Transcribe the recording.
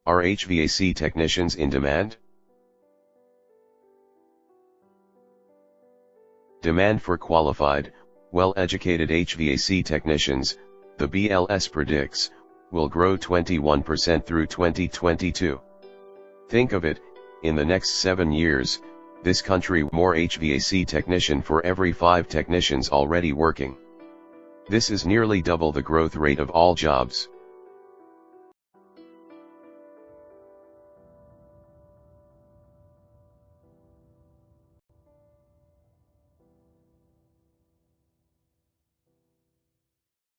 Are HVAC technicians in demand? Demand for qualified, well-educated HVAC technicians, the BLS predicts, will grow 21% through 2022. Think of it, in the next 7 years, this country more HVAC technician for every 5 technicians already working. This is nearly double the growth rate of all jobs.